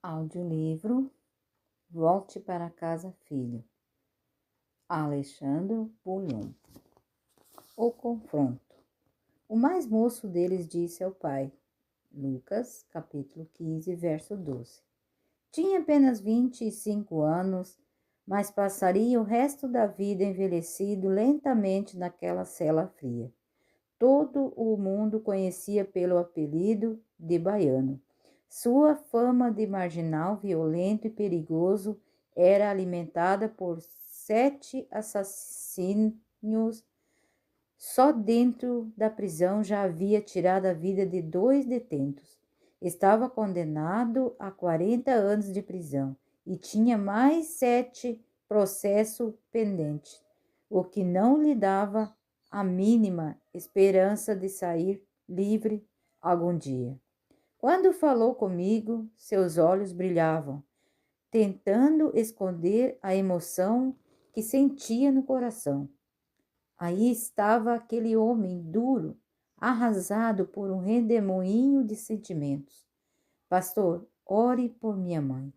Audiolivro Volte para Casa, Filho, Alexandre Bouillon. O confronto. O mais moço deles disse ao pai, Lucas, capítulo 15, verso 12. Tinha apenas 25 anos, mas passaria o resto da vida envelhecido lentamente naquela cela fria. Todo o mundo conhecia pelo apelido de baiano. Sua fama de marginal, violento e perigoso era alimentada por 7 assassínios. Só dentro da prisão já havia tirado a vida de 2 detentos. Estava condenado a 40 anos de prisão e tinha mais 7 processos pendentes, o que não lhe dava a mínima esperança de sair livre algum dia. Quando falou comigo, seus olhos brilhavam, tentando esconder a emoção que sentia no coração. Aí estava aquele homem duro, arrasado por um redemoinho de sentimentos. Pastor, ore por minha mãe,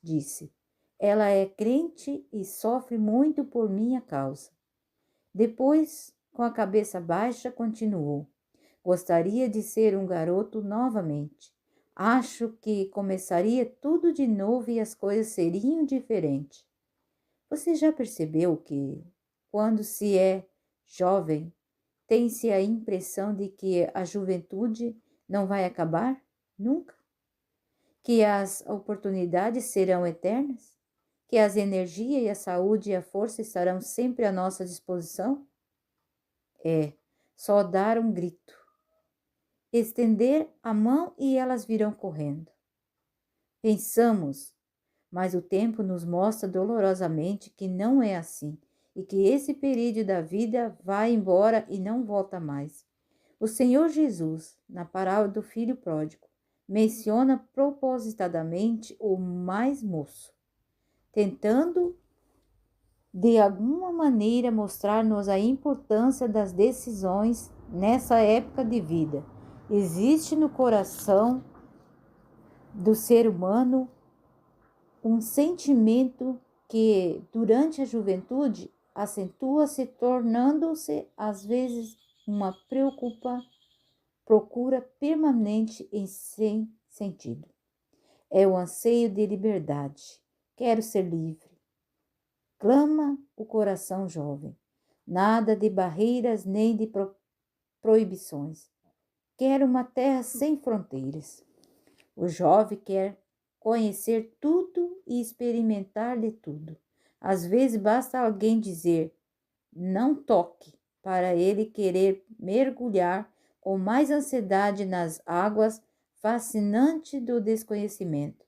disse. Ela é crente e sofre muito por minha causa. Depois, com a cabeça baixa, continuou. Gostaria de ser um garoto novamente. Acho que começaria tudo de novo e as coisas seriam diferentes. Você já percebeu que, quando se é jovem, tem-se a impressão de que a juventude não vai acabar? Nunca? Que as oportunidades serão eternas? Que as energias e a saúde e a força estarão sempre à nossa disposição? É só dar um grito, estender a mão e elas virão correndo. Pensamos, mas o tempo nos mostra dolorosamente que não é assim e que esse período da vida vai embora e não volta mais. O Senhor Jesus, na parábola do filho pródigo, menciona propositadamente o mais moço, tentando de alguma maneira mostrar-nos a importância das decisões nessa época de vida. Existe no coração do ser humano um sentimento que, durante a juventude, acentua-se, tornando-se, às vezes, uma procura permanente em sem sentido. É o anseio de liberdade. Quero ser livre. Clama o coração jovem. Nada de barreiras nem de proibições. Quero uma terra sem fronteiras. O jovem quer conhecer tudo e experimentar de tudo. Às vezes basta alguém dizer, não toque, para ele querer mergulhar com mais ansiedade nas águas fascinantes do desconhecimento.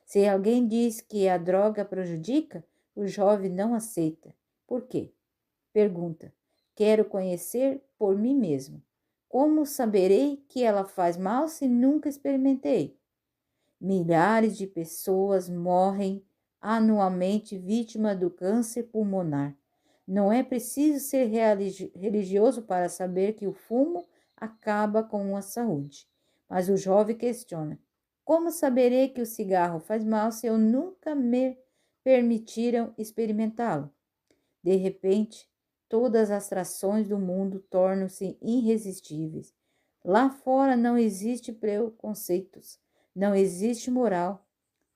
Se alguém diz que a droga prejudica, o jovem não aceita. Por quê? Pergunta. Quero conhecer por mim mesmo. Como saberei que ela faz mal se nunca experimentei? Milhares de pessoas morrem anualmente vítimas do câncer pulmonar. Não é preciso ser religioso para saber que o fumo acaba com a saúde. Mas o jovem questiona: como saberei que o cigarro faz mal se eu nunca me permitiram experimentá-lo? De repente, todas as atrações do mundo tornam-se irresistíveis. Lá fora não existe preconceitos, não existe moral.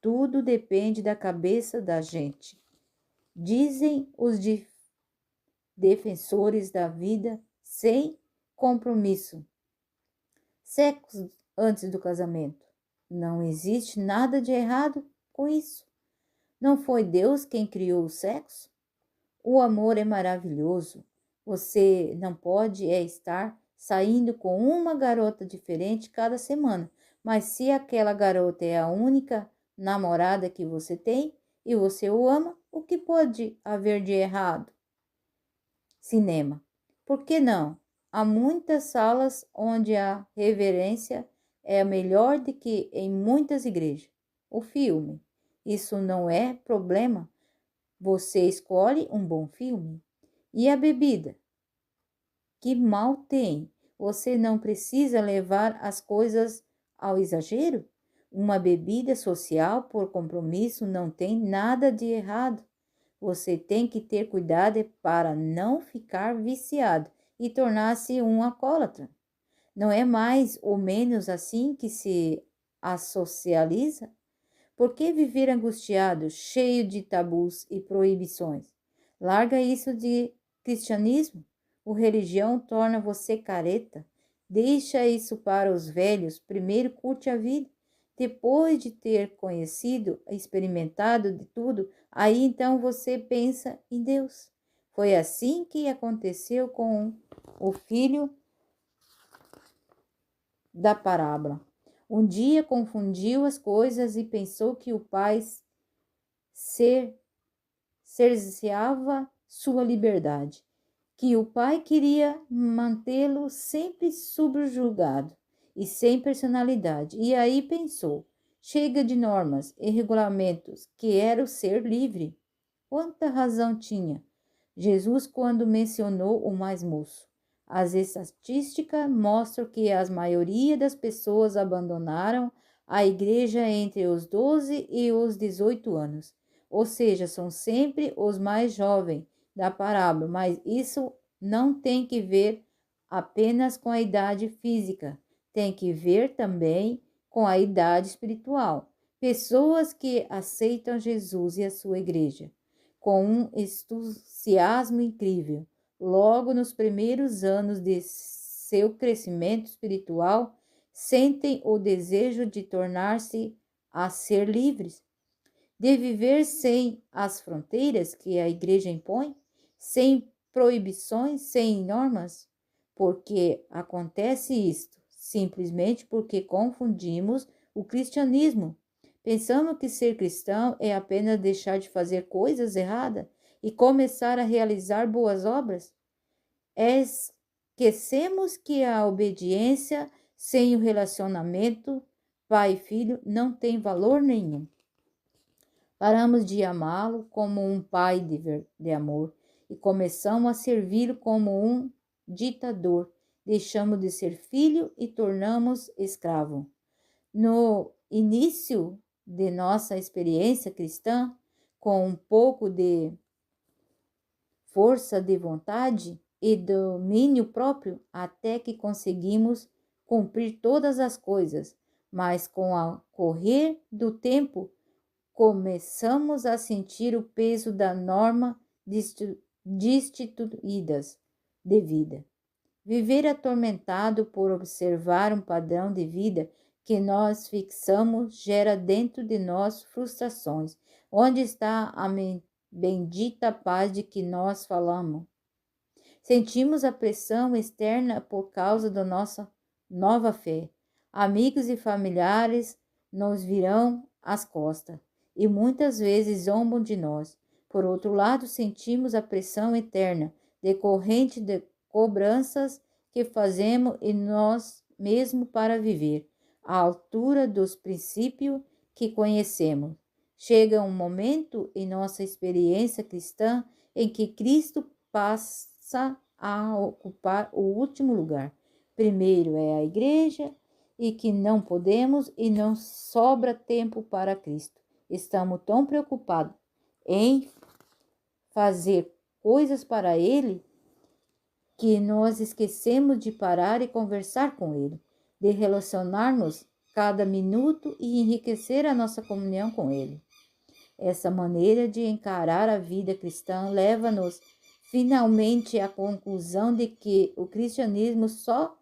Tudo depende da cabeça da gente. Dizem os defensores da vida sem compromisso. Séculos antes do casamento. Não existe nada de errado com isso. Não foi Deus quem criou o sexo? O amor é maravilhoso. Você não pode estar saindo com uma garota diferente cada semana. Mas se aquela garota é a única namorada que você tem e você o ama, o que pode haver de errado? Cinema. Por que não? Há muitas salas onde a reverência é melhor do que em muitas igrejas. O filme. Isso não é problema. Você escolhe um bom filme. E a bebida? Que mal tem? Você não precisa levar as coisas ao exagero? Uma bebida social por compromisso não tem nada de errado. Você tem que ter cuidado para não ficar viciado e tornar-se um alcoólatra. Não é mais ou menos assim que se assocializa? Por que viver angustiado, cheio de tabus e proibições? Larga isso de cristianismo. O religião torna você careta. Deixa isso para os velhos. Primeiro curte a vida. Depois de ter conhecido, experimentado de tudo, aí então você pensa em Deus. Foi assim que aconteceu com o filho da parábola. Um dia confundiu as coisas e pensou que o pai cerceava sua liberdade, que o pai queria mantê-lo sempre subjugado e sem personalidade. E aí pensou: chega de normas e regulamentos, quero ser livre. Quanta razão tinha Jesus quando mencionou o mais moço. As estatísticas mostram que a maioria das pessoas abandonaram a igreja entre os 12 e os 18 anos. Ou seja, são sempre os mais jovens da parábola, mas isso não tem que ver apenas com a idade física, tem que ver também com a idade espiritual. Pessoas que aceitam Jesus e a sua igreja com um entusiasmo incrível. Logo nos primeiros anos de seu crescimento espiritual, sentem o desejo de tornar-se a ser livres, de viver sem as fronteiras que a igreja impõe, sem proibições, sem normas. Porque acontece isto? Simplesmente porque confundimos o cristianismo. Pensamos que ser cristão é apenas deixar de fazer coisas erradas e começar a realizar boas obras. Esquecemos que a obediência sem o relacionamento pai e filho não tem valor nenhum. Paramos de amá-lo como um pai de amor e começamos a servi-lo como um ditador. Deixamos de ser filho e tornamos escravo. No início de nossa experiência cristã, com um pouco de força de vontade e domínio próprio, até que conseguimos cumprir todas as coisas, mas com o correr do tempo, começamos a sentir o peso da norma destituídas de vida. Viver atormentado por observar um padrão de vida que nós fixamos gera dentro de nós frustrações. Onde está a bendita paz de que nós falamos? Sentimos a pressão externa por causa da nossa nova fé. Amigos e familiares nos virão as costas e muitas vezes zombam de nós. Por outro lado, sentimos a pressão eterna decorrente de cobranças que fazemos em nós mesmos para viver à altura dos princípios que conhecemos. Chega um momento em nossa experiência cristã em que Cristo passa a ocupar o último lugar. Primeiro é a igreja e que não podemos e não sobra tempo para Cristo. Estamos tão preocupados em fazer coisas para Ele que nós esquecemos de parar e conversar com Ele, de relacionar-nos cada minuto e enriquecer a nossa comunhão com Ele. Essa maneira de encarar a vida cristã leva-nos finalmente à conclusão de que o cristianismo só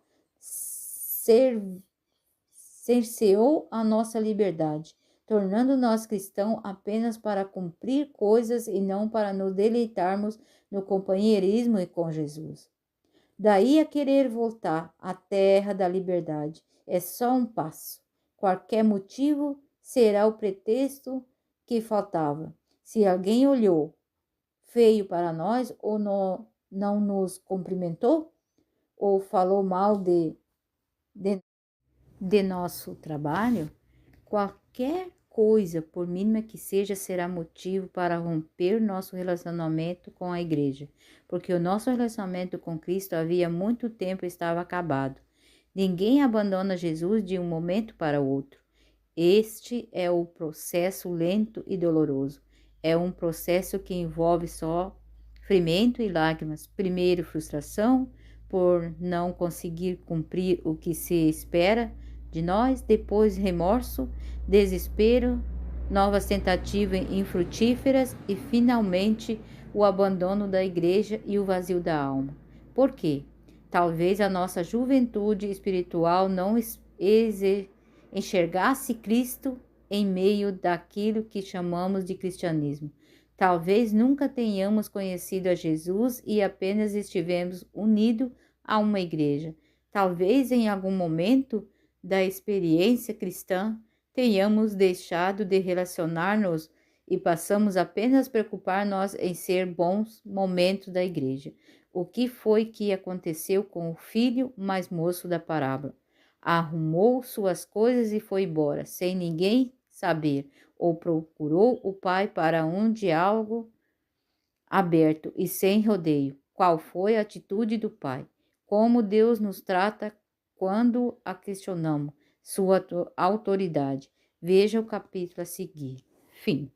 cerceou a nossa liberdade, tornando nós cristãos apenas para cumprir coisas e não para nos deleitarmos no companheirismo e com Jesus. Daí a querer voltar à terra da liberdade é só um passo. Qualquer motivo será o pretexto que faltava. Se alguém olhou feio para nós ou não nos cumprimentou ou falou mal de nosso trabalho, qualquer coisa, por mínima que seja, será motivo para romper nosso relacionamento com a igreja, porque o nosso relacionamento com Cristo havia muito tempo estava acabado. Ninguém abandona Jesus de um momento para outro. Este é o processo lento e doloroso. É um processo que envolve sofrimento e lágrimas. Primeiro, frustração por não conseguir cumprir o que se espera de nós. Depois, remorso, desespero, novas tentativas infrutíferas e, finalmente, o abandono da igreja e o vazio da alma. Por quê? Talvez a nossa juventude espiritual não enxergasse Cristo em meio daquilo que chamamos de cristianismo. Talvez nunca tenhamos conhecido a Jesus e apenas estivemos unidos a uma igreja. Talvez em algum momento da experiência cristã tenhamos deixado de relacionar-nos e passamos apenas a preocupar-nos em ser bons momentos da igreja. O que foi que aconteceu com o filho mais moço da parábola? Arrumou suas coisas e foi embora, sem ninguém saber, ou procurou o pai para um diálogo aberto e sem rodeio. Qual foi a atitude do pai? Como Deus nos trata quando a questionamos, sua autoridade. Veja o capítulo a seguir. Fim.